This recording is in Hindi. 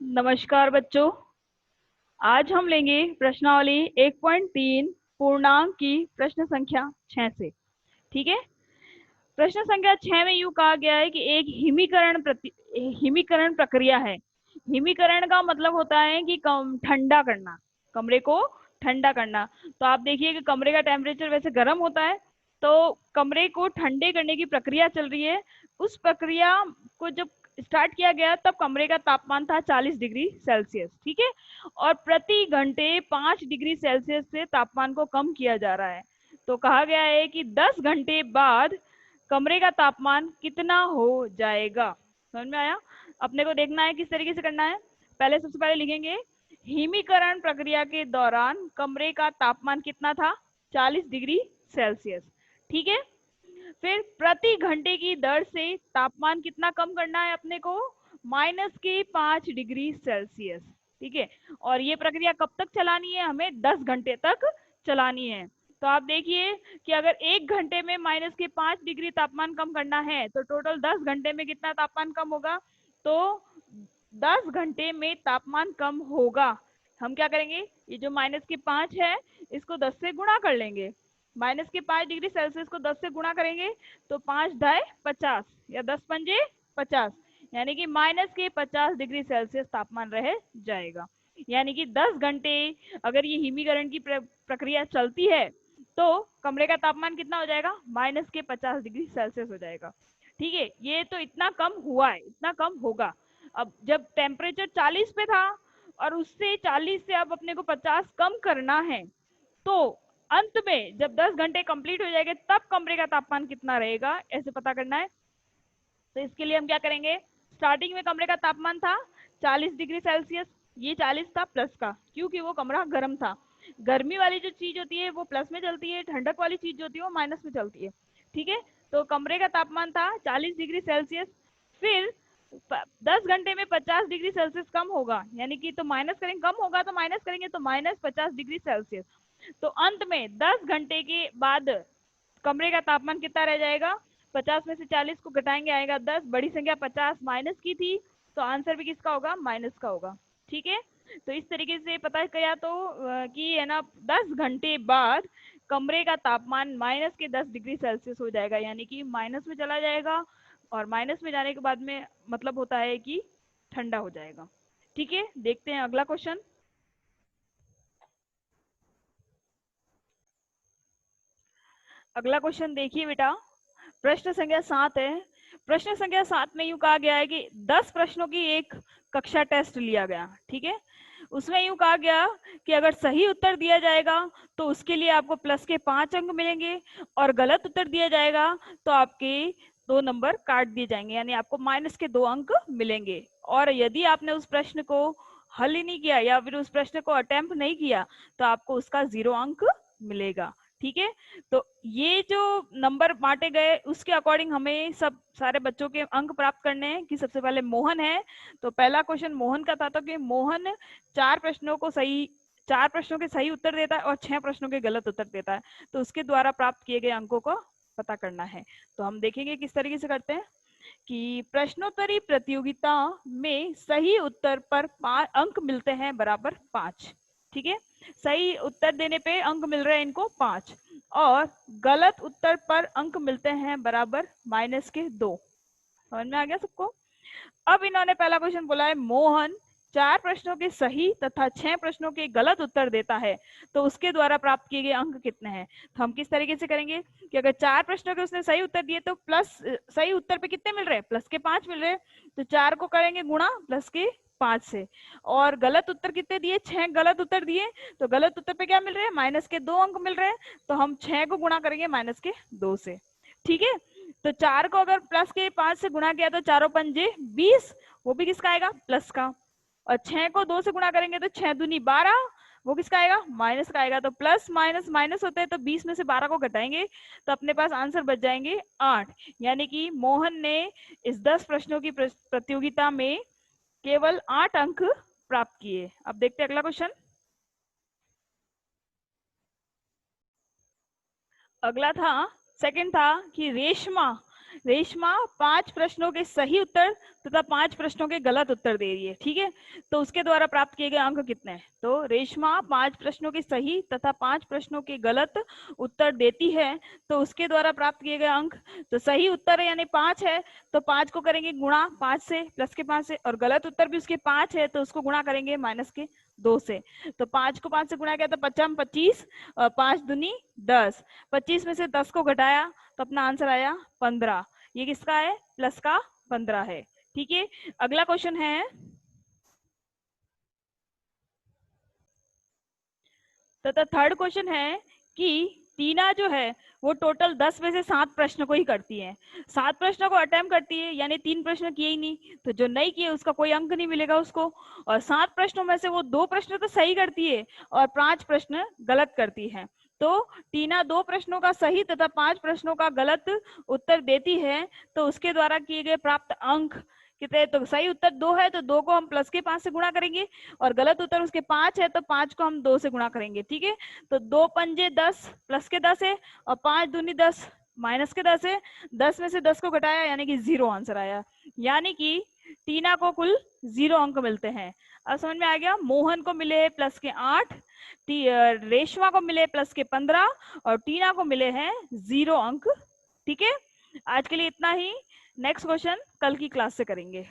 नमस्कार बच्चों। आज हम लेंगे प्रश्नावली 1.3 पूर्णांक की प्रश्न संख्या 6 से। ठीक है। प्रश्न संख्या 6 में यूं कहा गया है कि एक हिमीकरण प्रक्रिया है। हिमीकरण का मतलब होता है कि ठंडा करना, कमरे को ठंडा करना। तो आप देखिए कि कमरे का टेम्परेचर वैसे गर्म होता है, तो कमरे को ठंडे करने की प्रक्रिया चल रही है। उस प्रक्रिया को जब स्टार्ट किया गया तब कमरे का तापमान था 40 डिग्री सेल्सियस। ठीक है। और प्रति घंटे 5 डिग्री सेल्सियस से तापमान को कम किया जा रहा है। तो कहा गया है कि 10 घंटे बाद कमरे का तापमान कितना हो जाएगा। समझ में आया? अपने को देखना है किस तरीके से करना है। पहले सबसे पहले लिखेंगे हिमीकरण प्रक्रिया के दौरान कमरे का तापमान कितना था, 40 डिग्री सेल्सियस। ठीक है। फिर प्रति घंटे की दर से तापमान कितना कम करना है अपने को, -5 डिग्री सेल्सियस। ठीक है। और ये प्रक्रिया कब तक चलानी है, हमें 10 घंटे तक चलानी है। तो आप देखिए कि अगर 1 घंटे में -5 डिग्री तापमान कम करना है तो टोटल 10 घंटे में कितना तापमान कम होगा। तो 10 घंटे में तापमान कम होगा। हम क्या करेंगे, ये जो -5 है इसको 10 से गुणा कर लेंगे। -5 डिग्री सेल्सियस को 10 से गुणा करेंगे तो 5 ढाई 50 या 10 पंजे 50, यानी कि -50 डिग्री सेल्सियस तापमान रह जाएगा। यानी कि 10 घंटे अगर ये हिमीकरण की प्रक्रिया चलती है तो कमरे का तापमान कितना हो जाएगा, -50 डिग्री सेल्सियस हो जाएगा। ठीक है। ये तो इतना कम हुआ है, इतना कम होगा। अब जब टेम्परेचर 40 पे था और उससे 40 से अब अपने को 50 कम करना है, तो अंत में जब 10 घंटे कंप्लीट हो जाएंगे तब कमरे का तापमान कितना रहेगा, ऐसे पता करना है। तो इसके लिए हम क्या करेंगे, स्टार्टिंग में कमरे का तापमान था 40 डिग्री सेल्सियस। ये 40 था प्लस का, क्योंकि वो कमरा गर्म था। गर्मी वाली जो चीज होती है वो प्लस में चलती है, ठंडक वाली चीज जो होती है वो माइनस में चलती है। ठीक है। तो कमरे का तापमान था 40 डिग्री सेल्सियस। फिर 10 घंटे में 50 डिग्री सेल्सियस कम होगा, यानी कि तो माइनस करेंगे, कम होगा तो माइनस करेंगे तो -50 डिग्री सेल्सियस। तो अंत में 10 घंटे के बाद कमरे का तापमान कितना रह जाएगा, 50 में से 40 को घटाएंगे आएगा 10, बड़ी संख्या 50 माइनस की थी, तो आंसर भी किसका होगा, माइनस का होगा। ठीक है। तो इस तरीके से पता किया तो कि है ना 10 घंटे बाद कमरे का तापमान -10 डिग्री सेल्सियस हो जाएगा, यानी कि माइनस में चला जाएगा। और माइनस में जाने के बाद में मतलब होता है कि ठंडा हो जाएगा। ठीक है। देखते हैं अगला क्वेश्चन। अगला क्वेश्चन देखिए बेटा, प्रश्न संख्या 7 है। प्रश्न संख्या 7 में यूं कहा गया है कि 10 प्रश्नों की एक कक्षा टेस्ट लिया गया। ठीक है। उसमें यूं कहा गया कि अगर सही उत्तर दिया जाएगा तो उसके लिए आपको प्लस के 5 अंक मिलेंगे, और गलत उत्तर दिया जाएगा तो आपके 2 नंबर काट दिए जाएंगे, यानी आपको माइनस के 2 अंक मिलेंगे। और यदि आपने उस प्रश्न को हल ही नहीं किया या फिर उस प्रश्न को अटेम्प्ट नहीं किया तो आपको उसका 0 अंक मिलेगा। ठीक है। तो ये जो नंबर बांटे गए उसके अकॉर्डिंग हमें सब सारे बच्चों के अंक प्राप्त करने हैं। कि सबसे पहले मोहन है, तो पहला क्वेश्चन मोहन का था, तो कि मोहन 4 प्रश्नों के सही उत्तर देता है और 6 प्रश्नों के गलत उत्तर देता है। तो उसके द्वारा प्राप्त किए गए अंकों को पता करना है। तो हम देखेंगे किस तरीके से करते हैं कि प्रश्नोत्तरी प्रतियोगिता में सही उत्तर पर अंक मिलते हैं बराबर 5। ठीक है। सही उत्तर देने पे अंक मिल रहे हैं इनको 5, और गलत उत्तर पर अंक मिलते हैं बराबर -2। समझ में आ गया सबको? अब इन्होंने पहला क्वेश्चन बोला है मोहन 4 प्रश्नों के सही तथा 6 प्रश्नों के गलत उत्तर देता है, तो उसके द्वारा प्राप्त किए गए अंक कितने हैं। तो हम किस तरीके से करेंगे कि अगर 4 प्रश्नों के उसने सही उत्तर दिए तो प्लस सही उत्तर पे कितने मिल रहे हैं, प्लस के 5 मिल रहे हैं। तो 4 को करेंगे गुणा प्लस के 5 से। और गलत उत्तर कितने दिए, 6 गलत उत्तर दिए, तो गलत उत्तर पे क्या मिल रहे हैं, माइनस के 2 अंक मिल रहे हैं। तो हम 6 को गुणा करेंगे -2 से। ठीक है। तो 4 को अगर प्लस के 5 से गुणा किया तो 4 पंजे 20, वो भी किसका आएगा, प्लस का। और 6 को 2 से गुणा करेंगे तो 6 दूनी 12, वो किसका आएगा, माइनस का आएगा। तो प्लस माइनस माइनस होते हैं, तो 20 में से 12 को घटाएंगे तो अपने पास आंसर बच जाएंगे 8। यानी कि मोहन ने इस 10 प्रश्नों की प्रतियोगिता में केवल 8 अंक प्राप्त किए। अब देखते हैं अगला क्वेश्चन। अगला था, सेकंड था कि रेशमा रेशमा 5 प्रश्नों के सही उत्तर तथा 5 प्रश्नों के गलत उत्तर दे रही है, ठीक है। तो उसके द्वारा प्राप्त किए गए अंक कितने हैं? तो रेशमा 5 प्रश्नों के सही तथा 5 प्रश्नों के गलत उत्तर देती है, तो उसके द्वारा प्राप्त किए गए अंक, तो सही उत्तर है यानी 5 है, तो 5 को करेंगे गुणा 5 से, प्लस के 5 से, और गलत उत्तर भी उसके 5 है, तो उसको गुणा करेंगे माइनस के 2 से। तो 5 को 5 से गुणा किया तो 5 25, और 5 दूनी 10, 25 में से 10 को घटाया तो अपना आंसर आया 15। ये किसका है? प्लस का 15 है, ठीक है। अगला क्वेश्चन है, तो थर्ड क्वेश्चन है कि टीना जो है वो टोटल 10 में से 7 प्रश्न को ही करती है, 7 प्रश्नों को अटेम्प्ट करती है, यानी 3 प्रश्न किए ही नहीं, तो जो नहीं किए उसका कोई अंक नहीं मिलेगा उसको। और 7 प्रश्नों में से वो 2 प्रश्न तो सही करती है और 5 प्रश्न गलत करती है। तो टीना 2 प्रश्नों का सही तथा 5 प्रश्नों का गलत उत्तर देती है, तो उसके द्वारा किए गए प्राप्त अंक कितने? तो सही उत्तर 2 है, तो 2 को हम प्लस के 5 से गुणा करेंगे, और गलत उत्तर उसके 5 है, तो 5 को हम 2 से गुणा करेंगे, ठीक है। तो 2 पंजे 10, प्लस के 10 है, और 5 दूनी 10, माइनस के 10 है। 10 में से 10 को घटाया यानी कि 0 आंसर आया, यानी कि टीना को कुल 0 अंक मिलते हैं। अब समझ में आ गया? मोहन को मिले प्लस के 8, रेशमा को मिले प्लस के 15, और टीना को मिले हैं 0 अंक, ठीक है। आज के लिए इतना ही। नेक्स्ट क्वेश्चन कल की क्लास से करेंगे।